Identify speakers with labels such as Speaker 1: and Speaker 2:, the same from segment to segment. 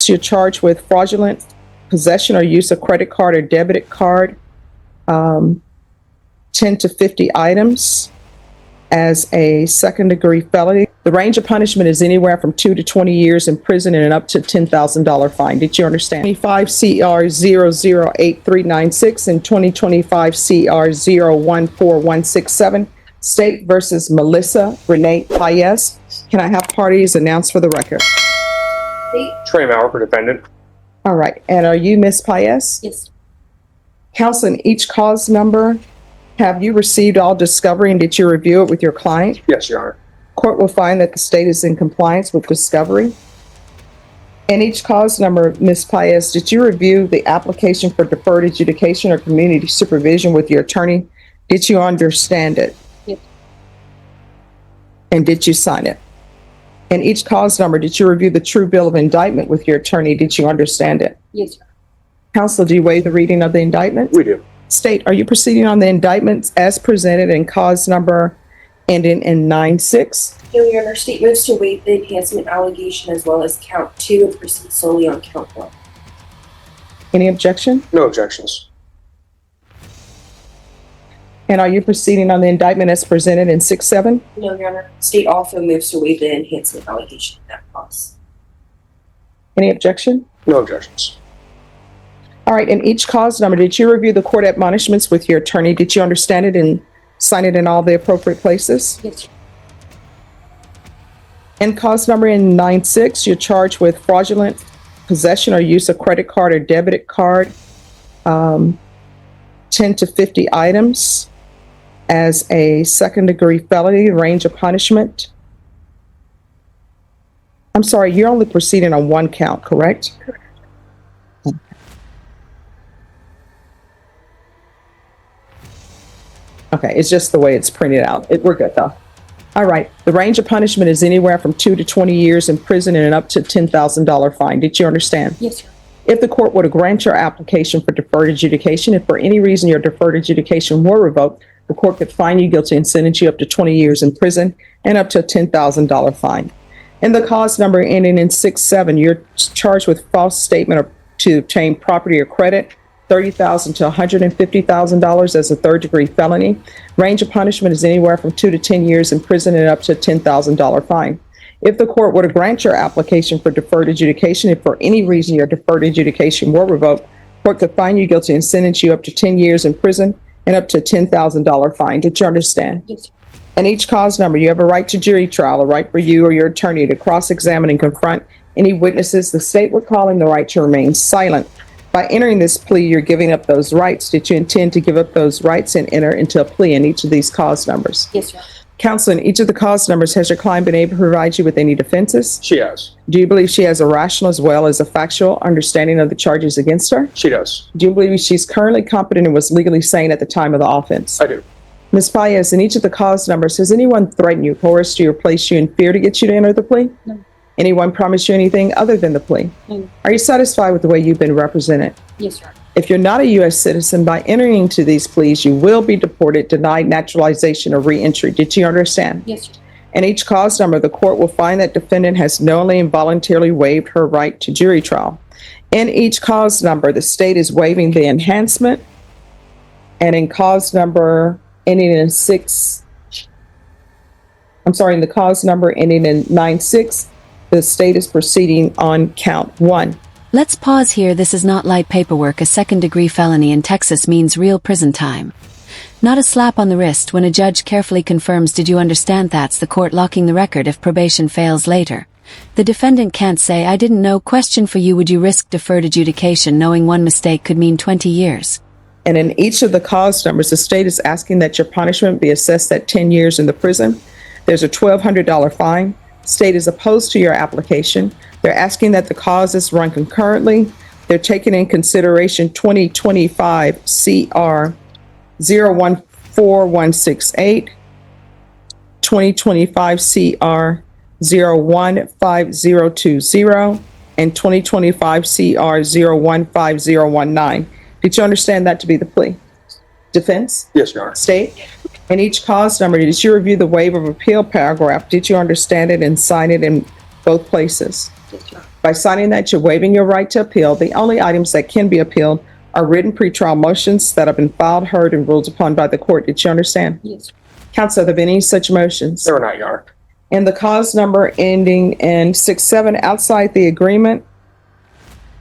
Speaker 1: you're charged with fraudulent possession or use of credit card or debit card, 10 to 50 items as a second-degree felony. The range of punishment is anywhere from 2 to 20 years in prison and up to $10,000 fine. Did you understand? 25 CR 008396 and 2025 CR 014167, State versus Melissa Paz. Can I have parties announced for the record?
Speaker 2: Trey Maurer for defendant.
Speaker 1: All right. And are you Ms. Paz?
Speaker 3: Yes.
Speaker 1: Counsel, in each cause number, have you received all discovery and did you review it with your client?
Speaker 2: Yes, Your Honor.
Speaker 1: Court will find that the state is in compliance with discovery. In each cause number, Ms. Paz, did you review the application for deferred adjudication or community supervision with your attorney? Did you understand it?
Speaker 3: Yes.
Speaker 1: And did you sign it? In each cause number, did you review the true bill of indictment with your attorney? Did you understand it?
Speaker 3: Yes, sir.
Speaker 1: Counsel, do you waive the reading of the indictment?
Speaker 2: We do.
Speaker 1: State, are you proceeding on the indictments as presented in cause number ending in 9-6?
Speaker 3: No, Your Honor, state moves to waive the enhancement allegation as well as count 2 and proceed solely on count 1.
Speaker 1: Any objection?
Speaker 2: No objections.
Speaker 1: And are you proceeding on the indictment as presented in 6-7?
Speaker 3: No, Your Honor, state also moves to waive the enhancement allegation in that clause.
Speaker 1: Any objection?
Speaker 2: No objections.
Speaker 1: All right, in each cause number, did you review the court admonishments with your attorney? Did you understand it and sign it in all the appropriate places?
Speaker 3: Yes, sir.
Speaker 1: In cause number in 9-6, you're charged with fraudulent possession or use of credit card or debit card, 10 to 50 items as a second-degree felony, range of punishment. I'm sorry, you're only proceeding on one count, correct?
Speaker 3: Correct.
Speaker 1: Okay, it's just the way it's printed out. We're good though. All right, the range of punishment is anywhere from 2 to 20 years in prison and up to $10,000 fine. Did you understand?
Speaker 3: Yes, sir.
Speaker 1: If the court were to grant your application for deferred adjudication, if for any reason your deferred adjudication were revoked, the court could find you guilty and sentence you up to 20 years in prison and up to a $10,000 fine. In the cause number ending in 6-7, you're charged with false statement to obtain property or credit, $30,000 to $150,000 as a third-degree felony. Range of punishment is anywhere from 2 to 10 years in prison and up to a $10,000 fine. If the court were to grant your application for deferred adjudication, if for any reason your deferred adjudication were revoked, court could find you guilty and sentence you up to 10 years in prison and up to a $10,000 fine. Did you understand?
Speaker 3: Yes, sir.
Speaker 1: In each cause number, you have a right to jury trial, a right for you or your attorney to cross-examine and confront any witnesses. The state would call in the right to remain silent. By entering this plea, you're giving up those rights. Did you intend to give up those rights and enter into a plea in each of these cause numbers?
Speaker 3: Yes, sir.
Speaker 1: Counsel, in each of the cause numbers, has your client been able to provide you with any defenses?
Speaker 2: She has.
Speaker 1: Do you believe she has a rational as well as a factual understanding of the charges against her?
Speaker 2: She does.
Speaker 1: Do you believe she's currently competent and was legally sane at the time of the offense?
Speaker 2: I do.
Speaker 1: Ms. Paz, in each of the cause numbers, has anyone threatened you, coerced you, or placed you in fear to get you to enter the plea?
Speaker 3: No.
Speaker 1: Anyone promised you anything other than the plea?
Speaker 3: No.
Speaker 1: Are you satisfied with the way you've been represented?
Speaker 3: Yes, sir.
Speaker 1: If you're not a U.S. citizen, by entering into these pleas, you will be deported, denied naturalization, or re-entry. Did you understand?
Speaker 3: Yes, sir.
Speaker 1: In each cause number, the court will find that defendant has knowingly and voluntarily waived her right to jury trial. In each cause number, the state is waiving the enhancement. And in cause number ending in in the cause number ending in 9-6, the state is proceeding on count 1.
Speaker 4: Let's pause here. This is not light paperwork. A second-degree felony in Texas means real prison time. Not a slap on the wrist when a judge carefully confirms, "Did you understand?" That's the court locking the record if probation fails later. The defendant can't say, "I didn't know." Question for you: would you risk deferred adjudication knowing one mistake could mean 20 years?
Speaker 1: And in each of the cause numbers, the state is asking that your punishment be assessed at 10 years in the prison. There's a $1,200 fine. State is opposed to your application. They're asking that the causes run concurrently. They're taking in consideration 2025 CR 014168, 2025 CR 015020, and 2025 CR 015019. Did you understand that to be the plea? Defense?
Speaker 2: Yes, Your Honor.
Speaker 1: State? In each cause number, did you review the waiver of appeal paragraph? Did you understand it and sign it in both places?
Speaker 3: Yes, sir.
Speaker 1: By By signing that, you're waiving your right to appeal. The only items that can be appealed are written pretrial motions that have been filed, heard, and ruled upon by the court. Did you understand?
Speaker 3: Yes.
Speaker 1: Counsel, have there been any such motions?
Speaker 2: There are not, Your Honor.
Speaker 1: And the cause number ending in 67 outside the agreement,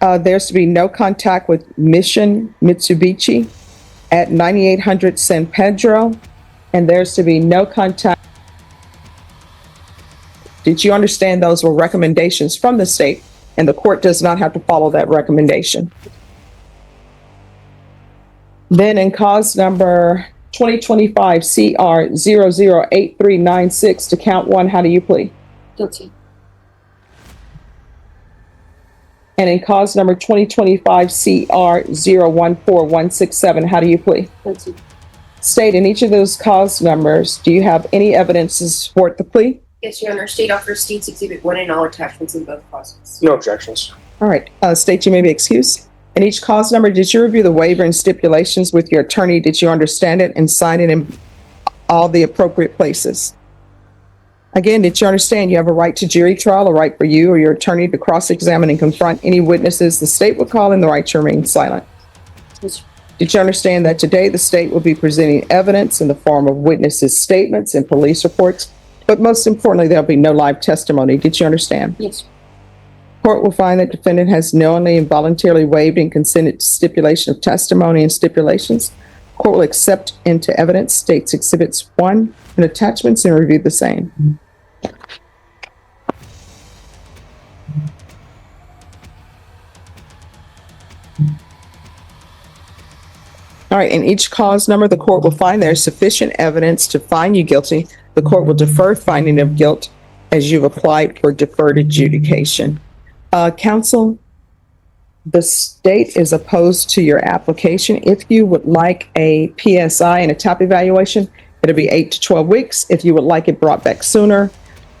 Speaker 1: there's to be no contact with Mission Mitsubishi at 9800 San Pedro, and there's to be no contact. Did you understand those were recommendations from the state, and the court does not have to follow that recommendation? Then in cause number 2025 CR 008396 to count one, how do you plead?
Speaker 3: Guilty.
Speaker 1: And in cause number 2025 CR 014167, how do you plead?
Speaker 3: Guilty.
Speaker 1: State, in each of those cause numbers, do you have any evidence to support the plea?
Speaker 3: Yes, Your Honor. State offers State's Exhibit 1 and all attachments in both causes.
Speaker 2: No objections.
Speaker 1: All right, state, you may be excused. In each cause number, did you review the waiver and stipulations with your attorney? Did you understand it and sign it in all the appropriate places? Again, did you understand you have a right to jury trial, a right for you or your attorney to cross-examine and confront any witnesses the state would call, and the right to remain silent?
Speaker 3: Yes.
Speaker 1: Did you understand that today the state will be presenting evidence in the form of witnesses' statements and police reports, but most importantly, there'll be no live testimony? Did you understand?
Speaker 3: Yes.
Speaker 1: Court will find that defendant has knowingly and voluntarily waived and consented to stipulation of testimony and stipulations. Court will accept into evidence State's Exhibits 1 and attachments and review the same. All right, in each cause number, the court will find there is sufficient evidence to find you guilty. The court will defer finding of guilt as you've applied for deferred adjudication. Counsel, the state is opposed to your application. If you would like a PSI and a TAP evaluation, it'll be 8 to 12 weeks. If you would like it brought back sooner,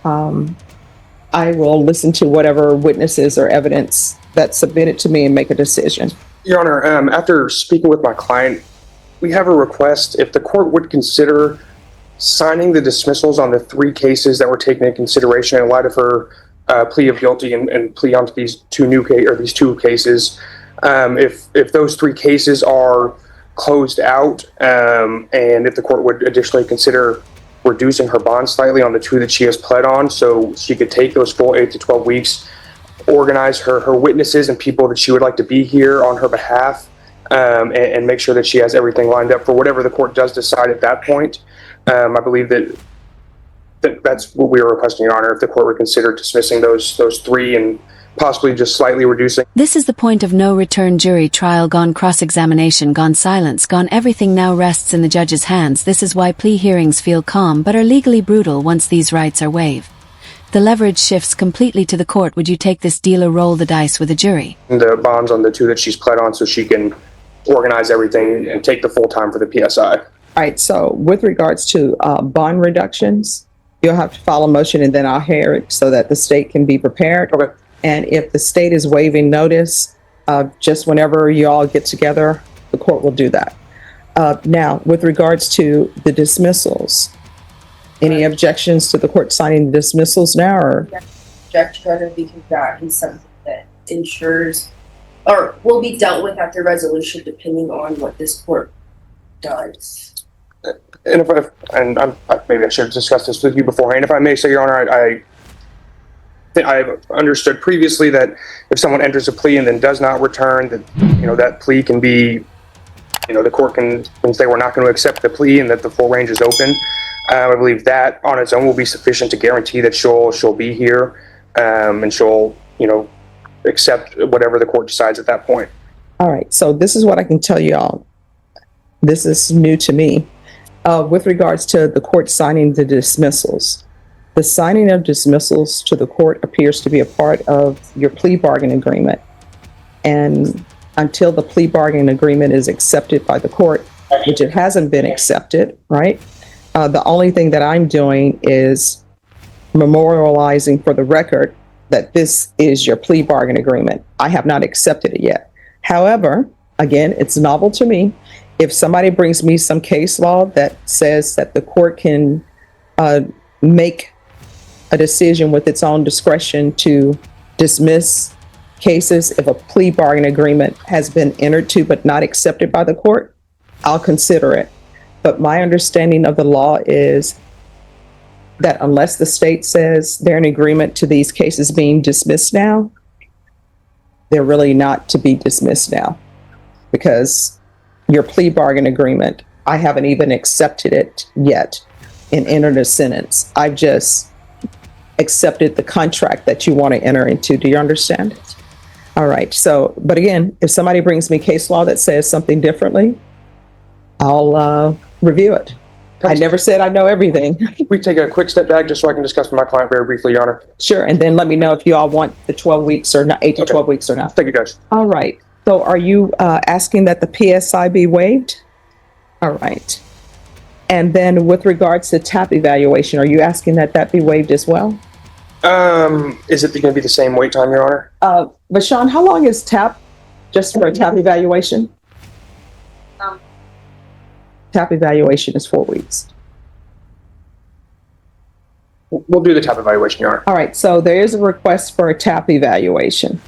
Speaker 1: I will listen to whatever witnesses or evidence that's submitted to me and make a decision.
Speaker 2: Your Honor, after speaking with my client, we have a request. If the court would consider signing the dismissals on the 3 cases that were taken into consideration in light of her plea of guilty and plea onto these 2 cases, if those 3 cases are closed out, and if the court would additionally consider reducing her bond slightly on the 2 that she has pled on, so she could take those full 8 to 12 weeks, organize her witnesses and people that she would like to be here on her behalf, and make sure that she has everything lined up for whatever the court does decide at that point. I believe that's what we are requesting, Your Honor, if the court would consider dismissing those 3 and possibly just slightly reducing.
Speaker 4: This is the point of no return. Jury trial gone, cross-examination gone, silence gone, everything now rests in the judge's hands. This is why plea hearings feel calm but are legally brutal once these rights are waived. The leverage shifts completely to the court. Would you take this deal or roll the dice with a jury?
Speaker 2: The bonds on the 2 that she's pled on so she can organize everything and take the full time for the PSI.
Speaker 1: All right, so with regards to bond reductions, you'll have to file a motion and then I'll hear it so that the state can be prepared.
Speaker 2: Okay.
Speaker 1: And if the state is waiving notice, just whenever you all get together, the court will do that. Now, with regards to the dismissals, any objections to the court signing the dismissals now, or?
Speaker 3: Object, Your Honor, because that is something that ensures or will be dealt with at the resolution depending on what this court does.
Speaker 2: And maybe I should have discussed this with you beforehand. If I may say, Your Honor, I've understood previously that if someone enters a plea and then does not return, that that plea can be, the court can say we're not going to accept the plea and that the full range is open. I believe that on its own will be sufficient to guarantee that she'll be here, and she'll accept whatever the court decides at that point.
Speaker 1: All right, so this is what I can tell you all. This is new to me. With regards to the court signing the dismissals, the signing of dismissals to the court appears to be a part of your plea bargain agreement. And until the plea bargain agreement is accepted by the court, which it hasn't been accepted, right? The only thing that I'm doing is memorializing for the record that this is your plea bargain agreement. I have not accepted it yet. However, again, it's novel to me. If somebody brings me some case law that says that the court can make a decision with its own discretion to dismiss cases, if a plea bargain agreement has been entered to but not accepted by the court, I'll consider it. But my understanding of the law is that unless the state says they're in agreement to these cases being dismissed now, they're really not to be dismissed now, because your plea bargain agreement, I haven't even accepted it yet and entered a sentence. I've just accepted the contract that you want to enter into. Do you understand? All right. So, but again, if somebody brings me case law that says something differently, I'll review it. I never said I know everything.
Speaker 2: We take a quick step back just so I can discuss with my client very briefly, Your Honor.
Speaker 1: Sure. And then let me know if you all want the 12 weeks or not, 8 to 12 weeks or not.
Speaker 2: Thank you, guys.
Speaker 1: All right. So are you asking that the PSI be waived? All right. And then with regards to TAP evaluation, are you asking that that be waived as well?
Speaker 2: Is it going to be the same wait time, Your Honor?
Speaker 1: Vashawn, how long is TAP, just for a TAP evaluation? TAP evaluation is 4 weeks.
Speaker 2: We'll do the TAP evaluation, Your Honor.
Speaker 1: All right, so there is a request for a TAP evaluation.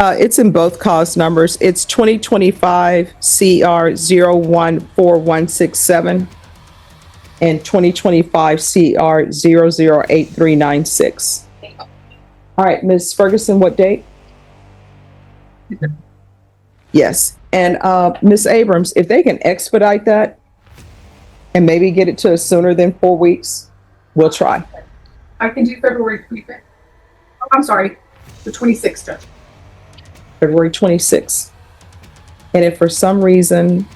Speaker 1: It's in both cause numbers. It's 2025 CR 014167 and 2025 CR 008396. All right, Ms. Ferguson, what date? Yes, and Ms. Abrams, if they can expedite that and maybe get it to us sooner than 4 weeks, we'll try.
Speaker 5: I can do February 25th. Oh, I'm sorry, the 26th, Judge.
Speaker 1: February 26th. And if for some reason,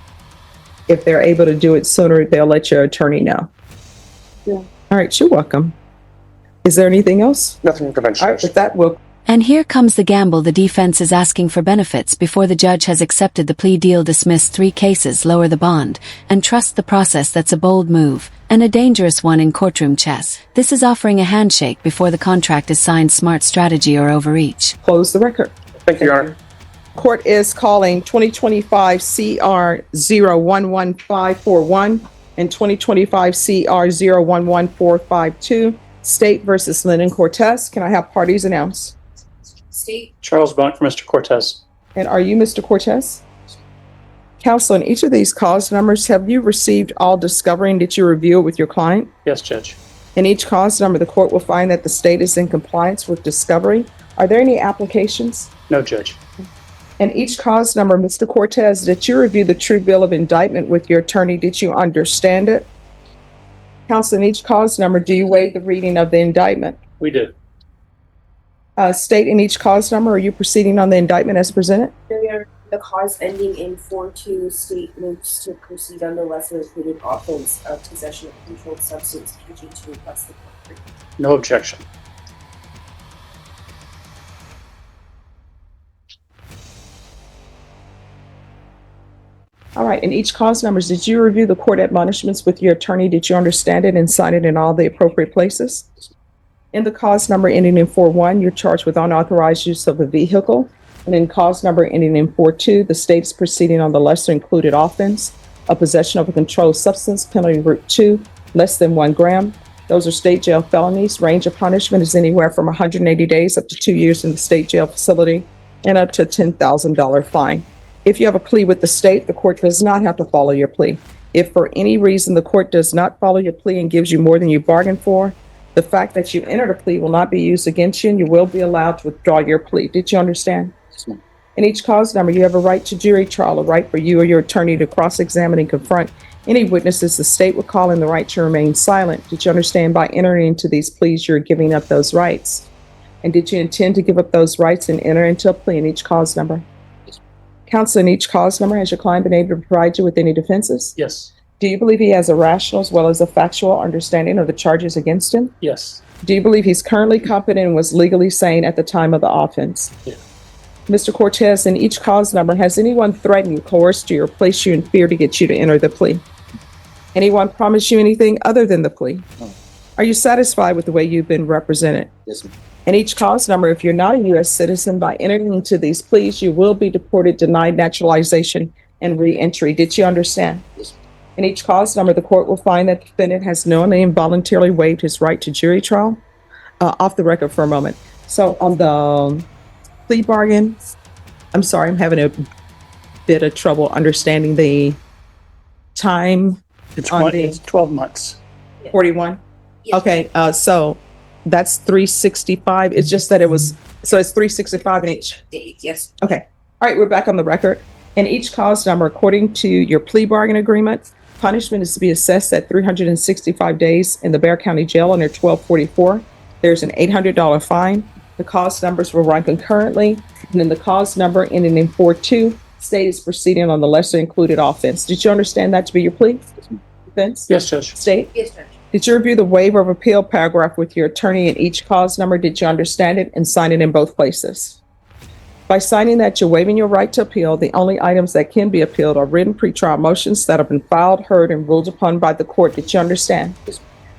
Speaker 1: if they're able to do it sooner, they'll let your attorney know.
Speaker 5: Yeah.
Speaker 1: All right, you're welcome. Is there anything else?
Speaker 2: Nothing conventional.
Speaker 1: All right, with that, we'll
Speaker 4: And here comes the gamble. The defense is asking for benefits before the judge has accepted the plea deal, dismiss 3 cases, lower the bond, and trust the process. That's a bold move, and a dangerous one in courtroom chess. This is offering a handshake before the contract is signed. Smart strategy or overreach.
Speaker 1: close the record.
Speaker 2: Thank you, Your Honor.
Speaker 1: Court is calling 2025 CR 011541 and 2025 CR 011452, State versus Linen Cortez. Can I have parties announced?
Speaker 3: State.
Speaker 6: Charles Blunt for Mr. Cortez.
Speaker 1: And are you Mr. Cortez? Counsel, in each of these cause numbers, have you received all discovery and did you review it with your client?
Speaker 6: Yes, Judge.
Speaker 1: In each cause number, the court will find that the state is in compliance with discovery. Are there any applications?
Speaker 6: No, Judge.
Speaker 1: In each cause number, Mr. Cortez, did you review the true bill of indictment with your attorney? Did you understand it? Counsel, in each cause number, do you waive the reading of the indictment?
Speaker 6: We did.
Speaker 1: State, in each cause number, are you proceeding on the indictment as presented?
Speaker 3: The cause ending in 4-2, state moves to proceed on the lesser included offense of possession of a controlled substance, PG2 plus the court.
Speaker 6: No objection.
Speaker 1: All right, in each cause numbers, did you review the court admonishments with your attorney? Did you understand it and sign it in all the appropriate places? In the cause number ending in 4-1, you're charged with unauthorized use of a vehicle. And in cause number ending in 4-2, the state is proceeding on the lesser included offense of possession of a controlled substance, penalty group 2, less than 1 gram. Those are state jail felonies. Range of punishment is anywhere from 180 days up to 2 years in the state jail facility and up to a $10,000 fine. If you have a plea with the state, the court does not have to follow your plea. If for any reason the court does not follow your plea and gives you more than you bargained for, the fact that you entered a plea will not be used against you and you will be allowed to withdraw your plea. Did you understand?
Speaker 6: Yes, ma'am.
Speaker 1: In each cause number, you have a right to jury trial, a right for you or your attorney to cross-examine and confront any witnesses the state would call in, the right to remain silent. Did you understand by entering into these pleas, you're giving up those rights? And did you intend to give up those rights and enter into a plea in each cause number? Counsel, in each cause number, has your client been able to provide you with any defenses?
Speaker 6: Yes.
Speaker 1: Do you believe he has a rational as well as a factual understanding of the charges against him?
Speaker 6: Yes.
Speaker 1: Do you believe he's currently competent and was legally sane at the time of the offense?
Speaker 6: Yeah.
Speaker 1: Mr. Cortez, in each cause number, has anyone threatened you, coerced you, or placed you in fear to get you to enter the plea? Anyone promised you anything other than the plea?
Speaker 7: No.
Speaker 1: Are you satisfied with the way you've been represented?
Speaker 7: Yes, ma'am.
Speaker 1: In each cause number, if you're not a U.S. citizen, by entering into these pleas, you will be deported, denied naturalization, and re-entry. Did you understand?
Speaker 7: Yes, ma'am.
Speaker 1: In each cause number, the court will find that the defendant has knowingly and voluntarily waived his right to jury trial. Off the record for a moment. So on the plea bargain, I'm sorry, I'm having a bit of trouble understanding the time.
Speaker 6: It's 12 months.
Speaker 1: 41.
Speaker 3: Yes.
Speaker 1: Okay, so that's 365. It's just that so it's 365 in each.
Speaker 3: Yes.
Speaker 1: Okay. All right, we're back on the record. In each cause number, according to your plea bargain agreement, punishment is to be assessed at 365 days in the Bexar County Jail under 1244. There's an $800 fine. The cause numbers will run concurrently. And then the cause number ending in 42, state is proceeding on the lesser included offense. Did you understand that to be your plea? Defense?
Speaker 6: Yes, Judge.
Speaker 1: State?
Speaker 3: Yes, Judge.
Speaker 1: Did you review the waiver of appeal paragraph with your attorney in each cause number? Did you understand it and sign it in both places? By signing that, you're waiving your right to appeal. The only items that can be appealed are written pretrial motions that have been filed, heard, and ruled upon by the court. Did you understand?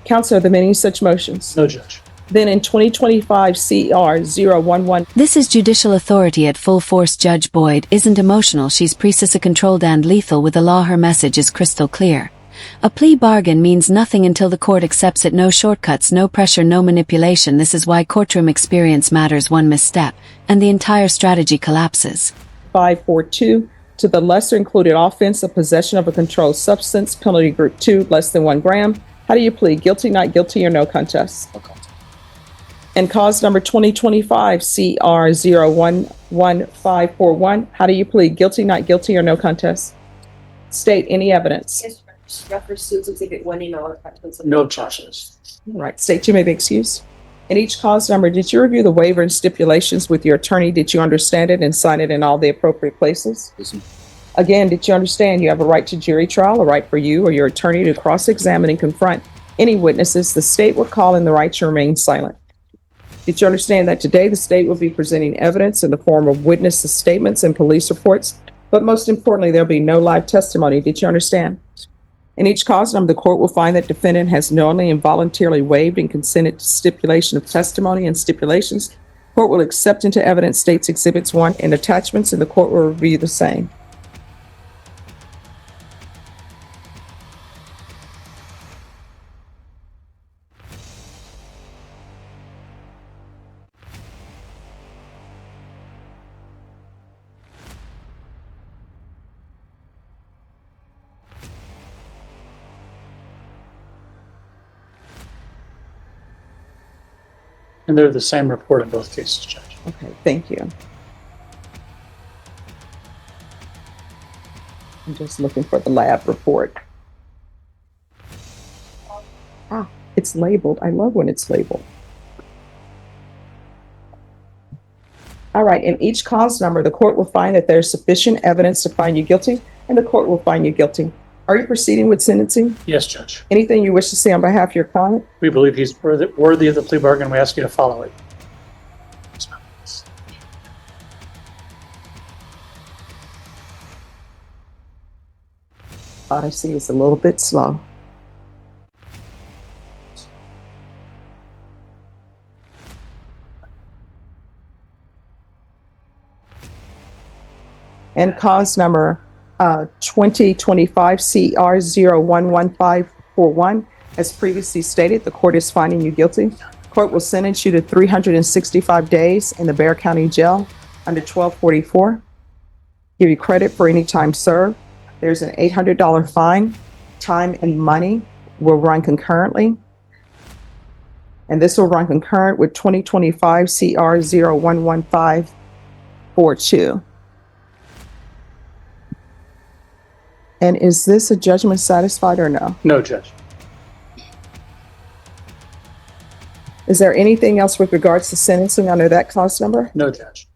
Speaker 1: Counsel, are there many such motions?
Speaker 6: No, Judge.
Speaker 1: Then in 2025 CR 011,
Speaker 4: This is judicial authority at full force. Judge Boyd isn't emotional. She's precisa controlled and lethal. With the law, her message is crystal clear. A plea bargain means nothing until the court accepts it. No shortcuts, no pressure, no manipulation. This is why courtroom experience matters. One misstep, and the entire strategy collapses.
Speaker 1: 542 to the lesser included offense of possession of a controlled substance, penalty group 2, less than 1 gram. How do you plead? Guilty, not guilty, or no contest?
Speaker 6: No contest.
Speaker 1: And cause number 2025 CR 011541. How do you plead? Guilty, not guilty, or no contest? State any evidence.
Speaker 3: Yes, Judge. Reference to Exhibit 1 email attachments.
Speaker 6: No objections.
Speaker 1: All right, state you may be excused. In each cause number, did you review the waiver and stipulations with your attorney? Did you understand it and sign it in all the appropriate places? Again, did you understand you have a right to jury trial, a right for you or your attorney to cross-examine and confront any witnesses the state will call in the right to remain silent? Did you understand that today the state will be presenting evidence in the form of witnesses' statements and police reports, but most importantly, there'll be no live testimony? Did you understand? In each cause number, the court will find that defendant has knowingly and voluntarily waived and consented to stipulation of testimony and stipulations. Court will accept into evidence states exhibits 1 and attachments, and the court will review the same.
Speaker 6: And they're the same report in both cases, Judge.
Speaker 1: Okay, thank you. I'm just looking for the lab report. Ah, it's labeled. I love when it's labeled. All right, in each cause number, the court will find that there's sufficient evidence to find you guilty, and the court will find you guilty. Are you proceeding with sentencing?
Speaker 6: Yes, Judge.
Speaker 1: Anything you wish to say on behalf of your client?
Speaker 6: We believe he's worthy of the plea bargain. We ask you to follow it.
Speaker 1: Odyssey is a little bit slow. And cause number 2025 CR 011541. As previously stated, the court is finding you guilty. Court will sentence you to 365 days in the Bexar County Jail under 1244. Give you credit for any time served. There's an $800 fine. Time and money will run concurrently. And this will run concurrent with 2025 CR 011542. And is this a judgment satisfied or no?
Speaker 6: No, Judge.
Speaker 1: Is there anything else with regards to sentencing under that clause number?
Speaker 6: No, Judge.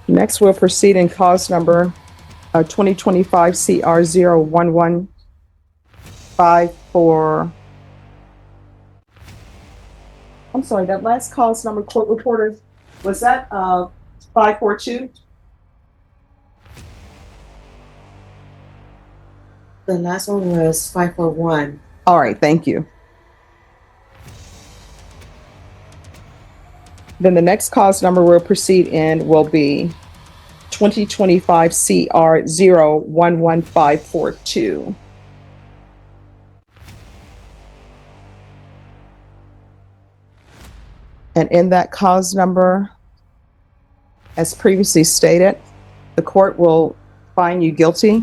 Speaker 1: Next, we'll proceed in cause number 2025 CR 011544. I'm sorry, that last cause number, court reporter, was that 542?
Speaker 7: The last one was 541.
Speaker 1: All right, thank you. Then the next cause number we'll proceed in will be 2025 CR 011542. And in that cause number, as previously stated, the court will find you guilty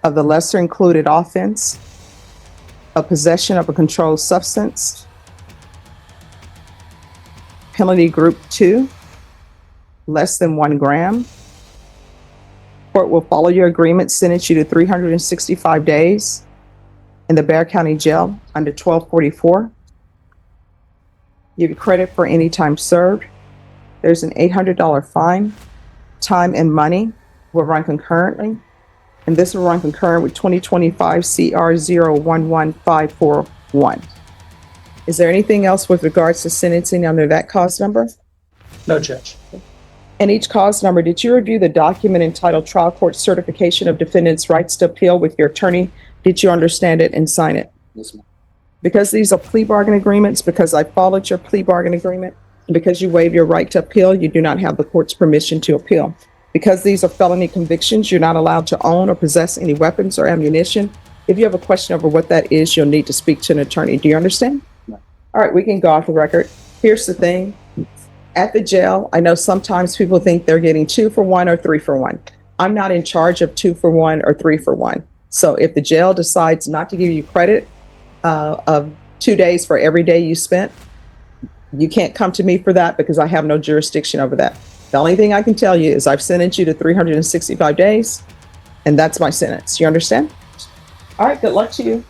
Speaker 1: of the lesser included offense of possession of a controlled substance, penalty group 2, less than 1 gram. Court will follow your agreement, sentence you to 365 days in the Bexar County Jail under 1244. Give you credit for any time served. There's an $800 fine. Time and money will run concurrently, and this will run concurrent with 2025 CR 011541. Is there anything else with regards to sentencing under that cause number?
Speaker 6: No, Judge.
Speaker 1: And each cause number, did you review the document entitled Trial Court Certification of Defendant's Rights to Appeal with your attorney? Did you understand it and sign it?
Speaker 8: Yes, ma'am.
Speaker 1: Because these are plea bargain agreements, because I followed your plea bargain agreement, and because you waive your right to appeal, you do not have the court's permission to appeal. Because these are felony convictions, you're not allowed to own or possess any weapons or ammunition. If you have a question over what that is, you'll need to speak to an attorney. Do you understand?
Speaker 8: No.
Speaker 1: All right, we can go off the record. Here's the thing. At the jail, I know sometimes people think they're getting 2 for 1 or 3 for 1. I'm not in charge of 2 for 1 or 3 for 1. So if the jail decides not to give you credit of 2 days for every day you spent, you can't come to me for that because I have no jurisdiction over that. The only thing I can tell you is I've sentenced you to 365 days, and that's my sentence. You understand? All right, good luck to you.